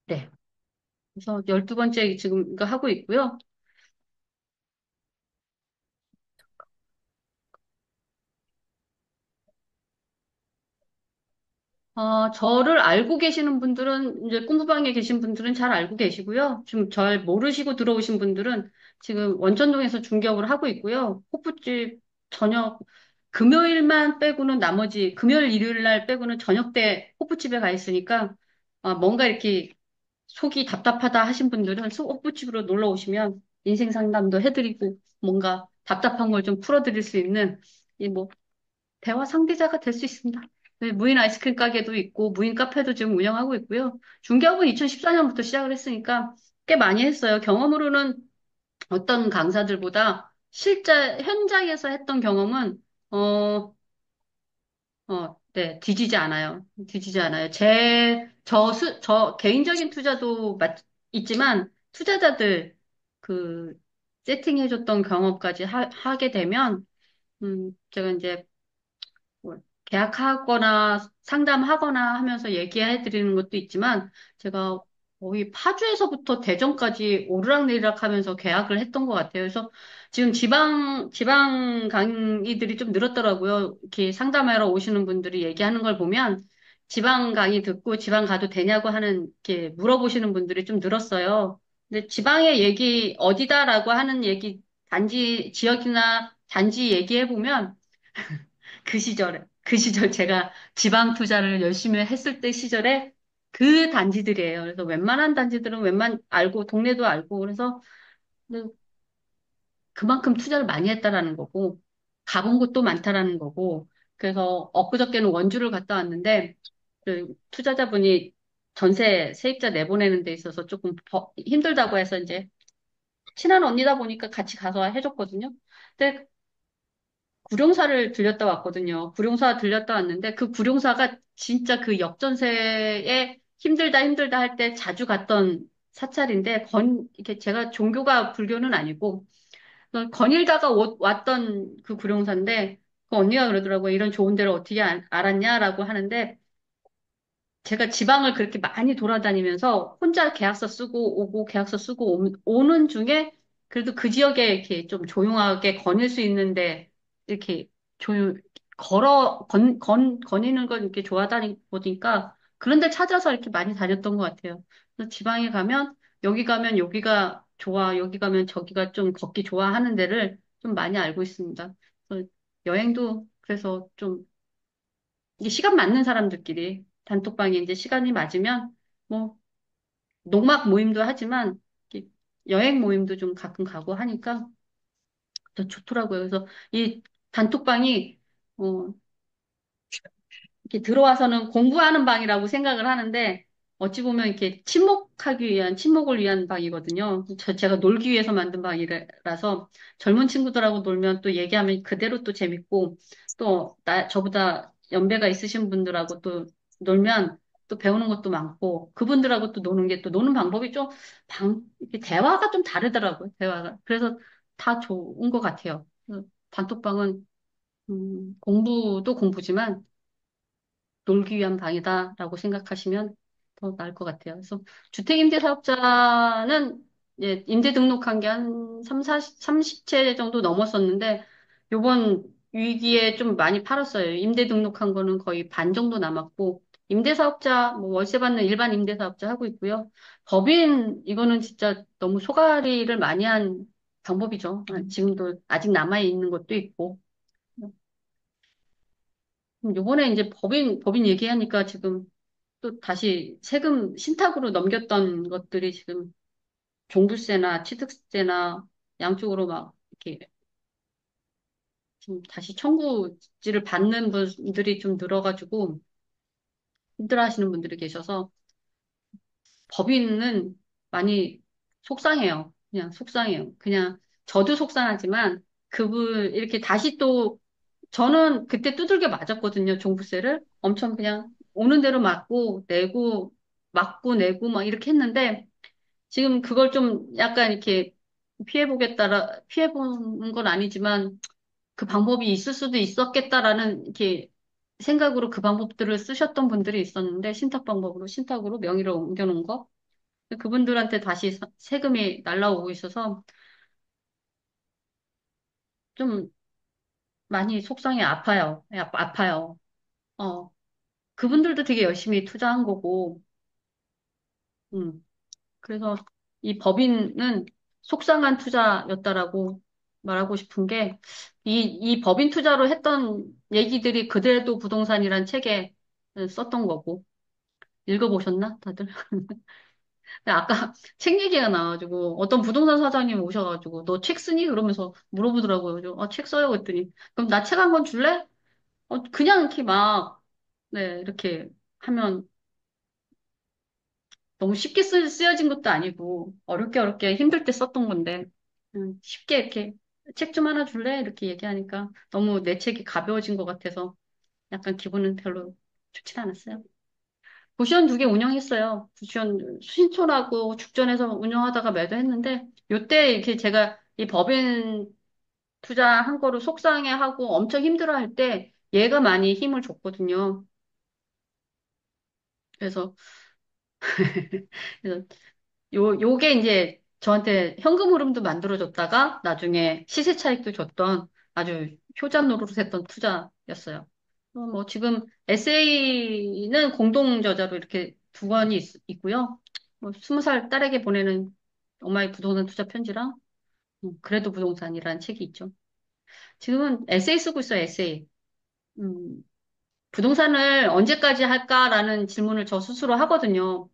네. 그래서 12번째 지금 이거 하고 있고요. 저를 알고 계시는 분들은, 이제 꿈부방에 계신 분들은 잘 알고 계시고요. 좀 잘 모르시고 들어오신 분들은 지금 원천동에서 중개업을 하고 있고요. 호프집 저녁, 금요일만 빼고는 나머지, 금요일, 일요일 날 빼고는 저녁 때 호프집에 가 있으니까, 뭔가 이렇게 속이 답답하다 하신 분들은 호프집으로 놀러 오시면 인생 상담도 해드리고, 뭔가 답답한 걸 좀 풀어드릴 수 있는, 이 뭐, 대화 상대자가 될 수 있습니다. 네, 무인 아이스크림 가게도 있고, 무인 카페도 지금 운영하고 있고요. 중개업은 2014년부터 시작을 했으니까 꽤 많이 했어요. 경험으로는 어떤 강사들보다 실제 현장에서 했던 경험은, 네, 뒤지지 않아요. 뒤지지 않아요. 저 개인적인 투자도 있지만, 투자자들 그 세팅해줬던 경험까지 하게 되면, 제가 이제 뭐 계약하거나 상담하거나 하면서 얘기해 드리는 것도 있지만 제가 거의 파주에서부터 대전까지 오르락내리락 하면서 계약을 했던 것 같아요. 그래서 지금 지방 강의들이 좀 늘었더라고요. 이렇게 상담하러 오시는 분들이 얘기하는 걸 보면 지방 강의 듣고 지방 가도 되냐고 하는 이렇게 물어보시는 분들이 좀 늘었어요. 근데 지방의 얘기 어디다라고 하는 얘기 단지 지역이나 단지 얘기해 보면 그 시절 제가 지방 투자를 열심히 했을 때 시절에 그 단지들이에요. 그래서 웬만한 단지들은 알고, 동네도 알고, 그래서 그만큼 투자를 많이 했다라는 거고, 가본 곳도 많다라는 거고, 그래서 엊그저께는 원주를 갔다 왔는데, 그 투자자분이 전세 세입자 내보내는 데 있어서 조금 힘들다고 해서 이제 친한 언니다 보니까 같이 가서 해줬거든요. 근데 구룡사를 들렸다 왔거든요. 구룡사 들렸다 왔는데 그 구룡사가 진짜 그 역전세에 힘들다 힘들다 할 때 자주 갔던 사찰인데 이렇게 제가 종교가 불교는 아니고 거닐다가 왔던 그 구룡사인데 그 언니가 그러더라고요. 이런 좋은 데를 어떻게 알았냐라고 하는데 제가 지방을 그렇게 많이 돌아다니면서 혼자 계약서 쓰고 오고 계약서 쓰고 오는 중에 그래도 그 지역에 이렇게 좀 조용하게 거닐 수 있는데 이렇게 조용 거니는 건 이렇게 좋아하다 보니까 그런 데 찾아서 이렇게 많이 다녔던 것 같아요. 그래서 지방에 가면 여기 가면 여기가 좋아, 여기 가면 저기가 좀 걷기 좋아하는 데를 좀 많이 알고 있습니다. 그래서 여행도 그래서 좀 이게 시간 맞는 사람들끼리 단톡방에 이제 시간이 맞으면 뭐 농막 모임도 하지만 이렇게 여행 모임도 좀 가끔 가고 하니까 더 좋더라고요. 그래서 이 단톡방이 어, 이렇게 들어와서는 공부하는 방이라고 생각을 하는데 어찌 보면 이렇게 친목을 위한 방이거든요. 제가 놀기 위해서 만든 방이라서 젊은 친구들하고 놀면 또 얘기하면 그대로 또 재밌고 또 저보다 연배가 있으신 분들하고 또 놀면 또 배우는 것도 많고 그분들하고 또 노는 게 또 노는 방법이 이렇게 대화가 좀 다르더라고요. 대화가. 그래서 다 좋은 것 같아요. 단톡방은 공부도 공부지만 놀기 위한 방이다라고 생각하시면 더 나을 것 같아요. 그래서 주택임대사업자는 임대 등록한 게 한 30채 정도 넘었었는데 요번 위기에 좀 많이 팔았어요. 임대 등록한 거는 거의 반 정도 남았고 임대사업자, 뭐 월세 받는 일반 임대사업자 하고 있고요. 법인 이거는 진짜 너무 소가리를 많이 한 방법이죠. 지금도 아직 남아 있는 것도 있고. 요번에 이제 법인 얘기하니까 지금 또 다시 세금 신탁으로 넘겼던 것들이 지금 종부세나 취득세나 양쪽으로 막 이렇게 지금 다시 청구지를 받는 분들이 좀 늘어가지고 힘들어하시는 분들이 계셔서 법인은 많이 속상해요. 그냥 속상해요. 그냥 저도 속상하지만 이렇게 다시 또 저는 그때 두들겨 맞았거든요. 종부세를 엄청 그냥 오는 대로 맞고 내고 막 이렇게 했는데 지금 그걸 좀 약간 이렇게 피해보는 건 아니지만 그 방법이 있을 수도 있었겠다라는 이렇게 생각으로 그 방법들을 쓰셨던 분들이 있었는데, 신탁 방법으로, 신탁으로 명의를 옮겨놓은 거. 그분들한테 다시 세금이 날라오고 있어서 좀 많이 속상해 아파요. 아파요. 어, 그분들도 되게 열심히 투자한 거고, 음. 그래서 이 법인은 속상한 투자였다라고 말하고 싶은 게, 이 법인 투자로 했던 얘기들이 그대도 부동산이란 책에 썼던 거고, 읽어보셨나, 다들? 아까 책 얘기가 나와가지고, 어떤 부동산 사장님이 오셔가지고, 너 책 쓰니? 그러면서 물어보더라고요. 그래서, 책 써요. 그랬더니, 그럼 나 책 한 권 줄래? 그냥 이렇게 막, 네, 이렇게 하면 너무 쉽게 쓰여진 것도 아니고, 어렵게 힘들 때 썼던 건데, 쉽게 이렇게 책 좀 하나 줄래? 이렇게 얘기하니까 너무 내 책이 가벼워진 것 같아서 약간 기분은 별로 좋진 않았어요. 고시원 2개 운영했어요. 고시원 신촌하고 죽전에서 운영하다가 매도했는데, 요때 이렇게 제가 이 법인 투자한 거로 속상해하고 엄청 힘들어할 때 얘가 많이 힘을 줬거든요. 그래서, 그래서 요게 이제 저한테 현금 흐름도 만들어줬다가 나중에 시세 차익도 줬던 아주 효자 노릇했던 투자였어요. 뭐 지금 에세이는 공동 저자로 이렇게 2권이 있고요. 뭐 20살 딸에게 보내는 엄마의 부동산 투자 편지랑 그래도 부동산이라는 책이 있죠. 지금은 에세이 쓰고 있어요, 에세이. 음, 부동산을 언제까지 할까라는 질문을 저 스스로 하거든요.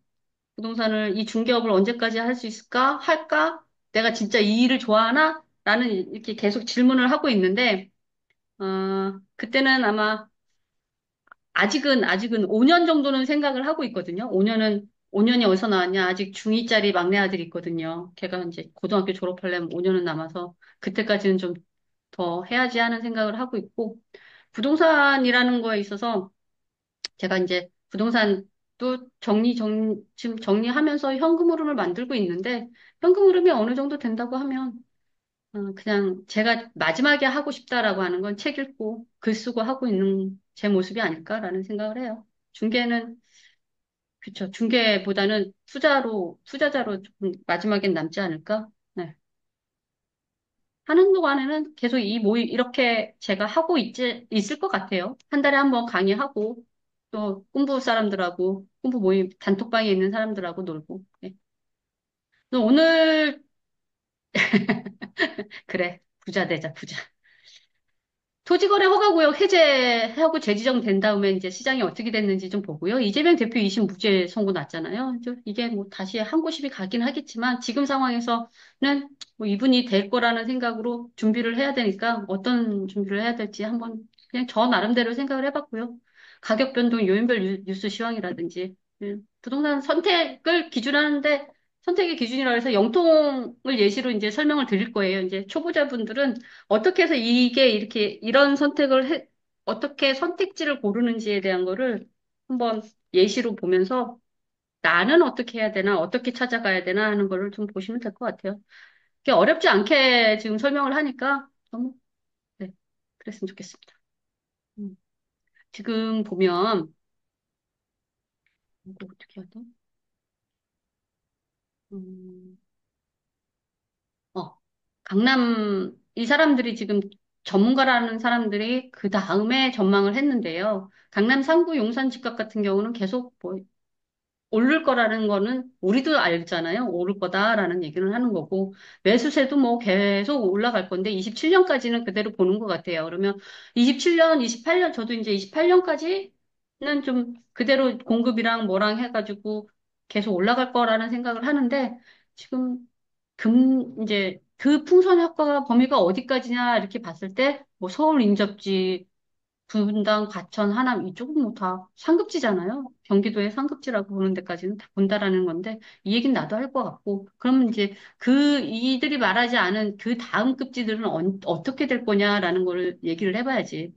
부동산을 이 중개업을 언제까지 할 수 있을까? 할까? 내가 진짜 이 일을 좋아하나? 라는 이렇게 계속 질문을 하고 있는데, 그때는 아마 아직은 5년 정도는 생각을 하고 있거든요. 5년이 어디서 나왔냐? 아직 중2짜리 막내 아들이 있거든요. 걔가 이제 고등학교 졸업하려면 5년은 남아서 그때까지는 좀 더 해야지 하는 생각을 하고 있고, 부동산이라는 거에 있어서 제가 이제 부동산도 지금 정리하면서 현금 흐름을 만들고 있는데, 현금 흐름이 어느 정도 된다고 하면, 그냥 제가 마지막에 하고 싶다라고 하는 건 책 읽고 글 쓰고 하고 있는 제 모습이 아닐까라는 생각을 해요. 중개는, 그쵸. 중개보다는 투자자로 좀 마지막엔 남지 않을까? 네. 하는 동안에는 계속 이렇게 제가 있을 것 같아요. 한 달에 한 번 강의하고, 또, 꿈부 사람들하고, 꿈부 모임, 단톡방에 있는 사람들하고 놀고, 네. 그래서 오늘, 그래, 부자 되자, 부자. 토지거래 허가구역 해제하고 재지정 된 다음에 이제 시장이 어떻게 됐는지 좀 보고요. 이재명 대표 2심 무죄 선고 났잖아요. 이게 뭐 다시 항고심이 가긴 하겠지만 지금 상황에서는 뭐 이분이 될 거라는 생각으로 준비를 해야 되니까 어떤 준비를 해야 될지 한번 그냥 저 나름대로 생각을 해봤고요. 가격 변동 요인별 뉴스 시황이라든지 부동산 선택을 기준하는데 선택의 기준이라 해서 영통을 예시로 이제 설명을 드릴 거예요. 이제 초보자분들은 어떻게 해서 이게 이런 어떻게 선택지를 고르는지에 대한 거를 한번 예시로 보면서 나는 어떻게 해야 되나, 어떻게 찾아가야 되나 하는 거를 좀 보시면 될 것 같아요. 이게 어렵지 않게 지금 설명을 하니까 너무, 네, 그랬으면 좋겠습니다. 음, 지금 보면, 이거 어떻게 해야 돼? 음, 어, 이 사람들이 지금 전문가라는 사람들이 그 다음에 전망을 했는데요. 강남 3구 용산 집값 같은 경우는 계속 뭐 오를 거라는 거는 우리도 알잖아요. 오를 거다라는 얘기를 하는 거고, 매수세도 뭐 계속 올라갈 건데, 27년까지는 그대로 보는 것 같아요. 그러면 27년, 28년, 저도 이제 28년까지는 좀 그대로 공급이랑 뭐랑 해가지고 계속 올라갈 거라는 생각을 하는데, 지금 이제 그 풍선 효과가 범위가 어디까지냐 이렇게 봤을 때, 뭐 서울 인접지, 분당, 과천, 하남 이쪽은 뭐 다 상급지잖아요. 경기도의 상급지라고 보는 데까지는 다 본다라는 건데 이 얘기는 나도 할 것 같고 그러면 이제 이들이 말하지 않은 그 다음 급지들은 어떻게 될 거냐라는 걸 얘기를 해봐야지.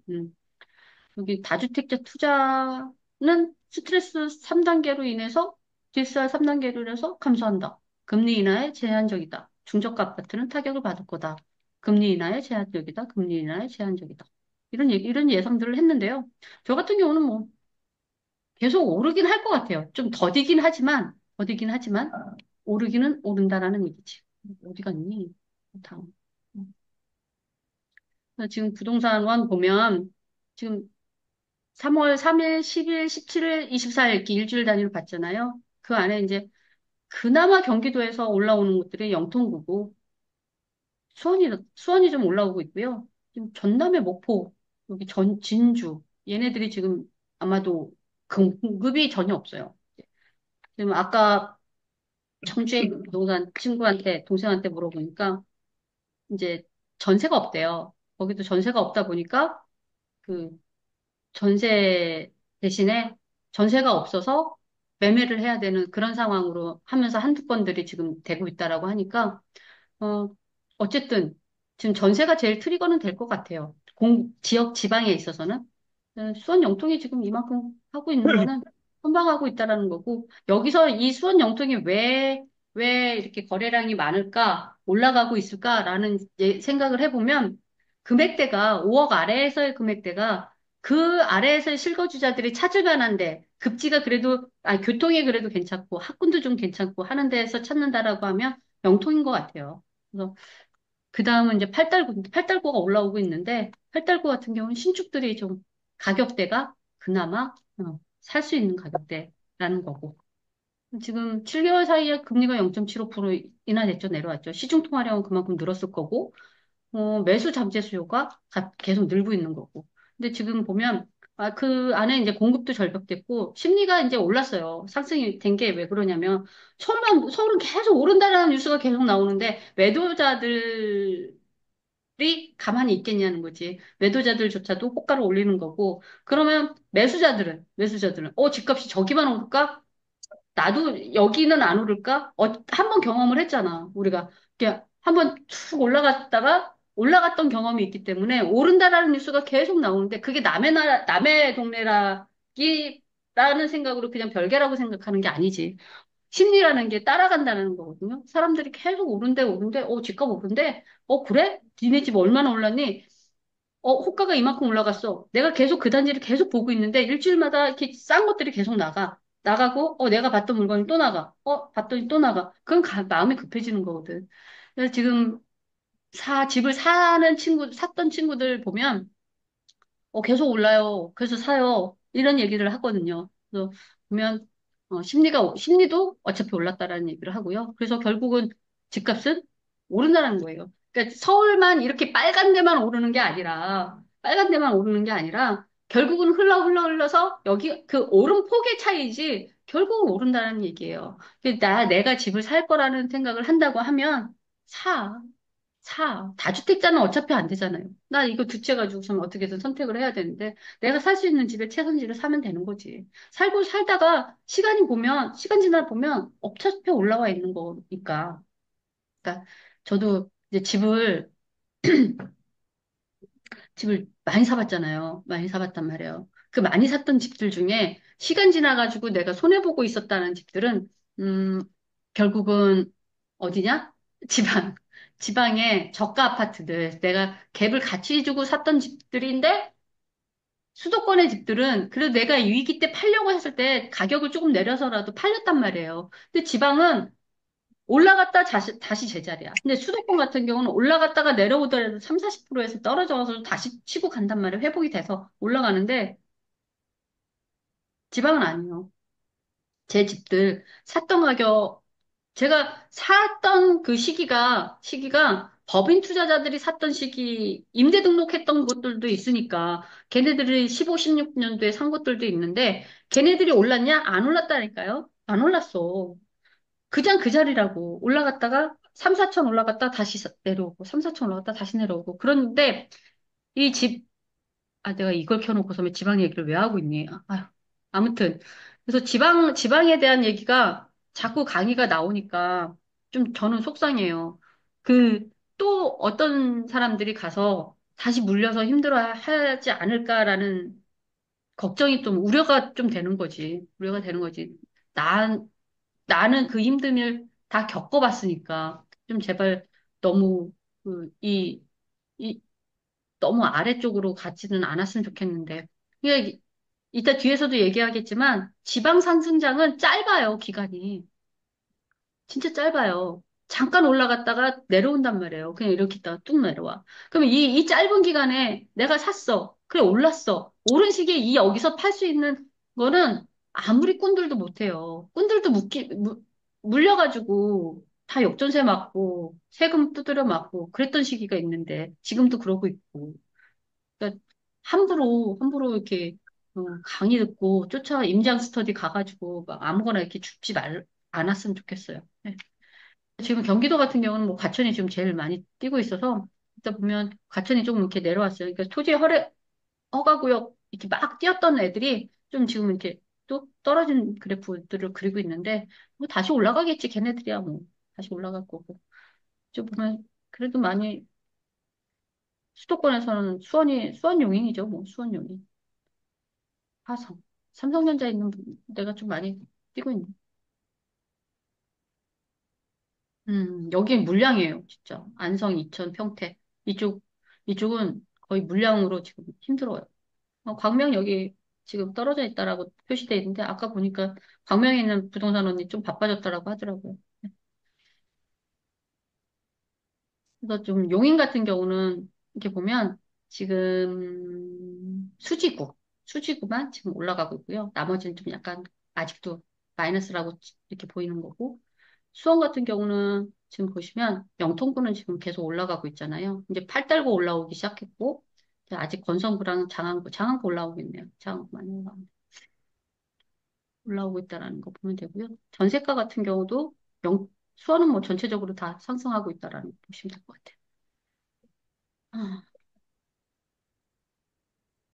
여기 다주택자 투자는 스트레스 3단계로 인해서 DSR 3단계로 인해서 감소한다. 금리 인하에 제한적이다. 중저가 아파트는 타격을 받을 거다. 금리 인하에 제한적이다. 금리 인하에 제한적이다. 이런 예상들을 했는데요. 저 같은 경우는 뭐 계속 오르긴 할 것 같아요. 좀 더디긴 하지만, 오르기는 오른다라는 얘기지. 어디 갔니? 다음. 지금 부동산 원 보면, 지금 3월 3일, 10일, 17일, 24일 이렇게 일주일 단위로 봤잖아요. 그 안에 이제 그나마 경기도에서 올라오는 곳들이 영통구고, 수원이 좀 올라오고 있고요. 지금 전남의 목포, 여기 진주, 얘네들이 지금 아마도 공급이 전혀 없어요. 지금 아까 청주에 있는 부동산 친구한테, 동생한테 물어보니까 이제 전세가 없대요. 거기도 전세가 없다 보니까 그 전세 대신에 전세가 없어서 매매를 해야 되는 그런 상황으로 하면서 한두 건들이 지금 되고 있다라고 하니까 어, 어쨌든, 지금 전세가 제일 트리거는 될 것 같아요. 지역 지방에 있어서는. 수원 영통이 지금 이만큼 하고 있는 거는 선방하고 있다라는 거고, 여기서 이 수원 영통이 왜 이렇게 거래량이 많을까, 올라가고 있을까라는 생각을 해보면, 금액대가 5억 아래에서의 금액대가 그 아래에서의 실거주자들이 찾을 만한데, 급지가 그래도, 교통이 그래도 괜찮고, 학군도 좀 괜찮고 하는 데에서 찾는다라고 하면 영통인 것 같아요. 그래서 그 다음은 이제 팔달구가 올라오고 있는데, 팔달구 같은 경우는 신축들이 좀 가격대가 그나마 살 수 있는 가격대라는 거고. 지금 7개월 사이에 금리가 0.75% 인하됐죠, 내려왔죠. 시중 통화량은 그만큼 늘었을 거고, 매수 잠재 수요가 계속 늘고 있는 거고. 근데 지금 보면, 그 안에 이제 공급도 절벽됐고, 심리가 이제 올랐어요. 상승이 된 게 왜 그러냐면, 서울은 계속 오른다라는 뉴스가 계속 나오는데, 매도자들이 가만히 있겠냐는 거지. 매도자들조차도 호가를 올리는 거고, 그러면 매수자들은, 집값이 저기만 오를까? 나도 여기는 안 오를까? 한번 경험을 했잖아, 우리가. 이렇게 한번 툭 올라갔던 경험이 있기 때문에 오른다라는 뉴스가 계속 나오는데 그게 남의 동네라는 생각으로 그냥 별개라고 생각하는 게 아니지. 심리라는 게 따라간다는 거거든요. 사람들이 계속 오른데, 집값 오른데, 그래? 니네 집 얼마나 올랐니? 호가가 이만큼 올라갔어. 내가 계속 그 단지를 계속 보고 있는데 일주일마다 이렇게 싼 것들이 계속 나가고, 내가 봤던 물건이 또 나가. 봤더니 또 나가. 그럼 마음이 급해지는 거거든. 그래서 지금 집을 샀던 친구들 보면, 계속 올라요. 그래서 사요. 이런 얘기를 하거든요. 그래서 보면, 심리도 어차피 올랐다라는 얘기를 하고요. 그래서 결국은 집값은 오른다는 거예요. 그러니까 서울만 이렇게 빨간 데만 오르는 게 아니라, 결국은 흘러서 여기 그 오름폭의 차이지, 결국은 오른다는 얘기예요. 내가 집을 살 거라는 생각을 한다고 하면, 사. 다주택자는 어차피 안 되잖아요. 나 이거 두 채 가지고서는 어떻게든 선택을 해야 되는데, 내가 살 수 있는 집에 최선지를 사면 되는 거지. 살다가 시간 지나 보면 어차피 올라와 있는 거니까. 그러니까 저도 이제 집을 많이 사봤잖아요. 많이 사봤단 말이에요. 그 많이 샀던 집들 중에 시간 지나가지고 내가 손해보고 있었다는 집들은, 음, 결국은 어디냐? 지방. 지방의 저가 아파트들. 내가 갭을 같이 주고 샀던 집들인데, 수도권의 집들은 그래도 내가 위기 때 팔려고 했을 때 가격을 조금 내려서라도 팔렸단 말이에요. 근데 지방은 올라갔다 다시 제자리야. 근데 수도권 같은 경우는 올라갔다가 내려오더라도 3, 40%에서 떨어져서 다시 치고 간단 말이에요. 회복이 돼서 올라가는데 지방은 아니에요. 제 집들 샀던 가격, 제가 샀던 그 시기가 법인 투자자들이 샀던 시기, 임대 등록했던 곳들도 있으니까 걔네들이 15, 16년도에 산 것들도 있는데 걔네들이 올랐냐? 안 올랐다니까요. 안 올랐어. 그냥 그 자리라고 올라갔다가 3, 4천 올라갔다 다시 내려오고 3, 4천 올라갔다 다시 내려오고 그런데 이 집, 내가 이걸 켜놓고서 왜 지방 얘기를 왜 하고 있니? 아무튼 그래서 지방에 대한 얘기가 자꾸 강의가 나오니까 좀 저는 속상해요. 또 어떤 사람들이 가서 다시 물려서 힘들어 하지 않을까라는 걱정이 좀 우려가 좀 되는 거지. 우려가 되는 거지. 난 나는 그 힘듦을 다 겪어봤으니까 좀 제발 너무 그, 이, 너무 아래쪽으로 가지는 않았으면 좋겠는데. 이게 이따 뒤에서도 얘기하겠지만 지방 상승장은 짧아요, 기간이. 진짜 짧아요. 잠깐 올라갔다가 내려온단 말이에요. 그냥 이렇게 있다가 뚝 내려와. 그러면 이 짧은 기간에 내가 샀어. 그래, 올랐어. 오른 시기에 이 여기서 팔 수 있는 거는 아무리 꾼들도 못해요. 꾼들도 물려가지고 다 역전세 맞고 세금 두드려 맞고 그랬던 시기가 있는데 지금도 그러고 있고. 그러니까 함부로 이렇게 강의 듣고 임장 스터디 가가지고 막 아무거나 이렇게 줍지 않았으면 좋겠어요. 네. 지금 경기도 같은 경우는 뭐 과천이 지금 제일 많이 뛰고 있어서 이따 보면 과천이 조금 이렇게 내려왔어요. 그러니까 허가구역 이렇게 막 뛰었던 애들이 좀 지금 이렇게 또 떨어진 그래프들을 그리고 있는데 뭐 다시 올라가겠지 걔네들이야 뭐 다시 올라갈 거고. 좀 보면 그래도 많이 수도권에서는 수원 용인이죠 뭐 수원 용인 화성 삼성전자 있는 데가 좀 많이 뛰고 있네. 여긴 물량이에요, 진짜. 안성, 이천, 평택. 이쪽은 거의 물량으로 지금 힘들어요. 광명 여기 지금 떨어져 있다라고 표시돼 있는데, 아까 보니까 광명에 있는 부동산 언니 좀 바빠졌다라고 하더라고요. 그래서 좀 용인 같은 경우는 이렇게 보면 지금 수지구만 지금 올라가고 있고요. 나머지는 좀 약간 아직도 마이너스라고 이렇게 보이는 거고, 수원 같은 경우는 지금 보시면 영통구는 지금 계속 올라가고 있잖아요. 이제 팔 달고 올라오기 시작했고, 이제 아직 건성구랑 장안구 올라오고 있네요. 장안구 많이 올라오고 있다라는 거 보면 되고요. 전세가 같은 경우도 수원은 뭐 전체적으로 다 상승하고 있다라는 거 보시면 될 것 같아요.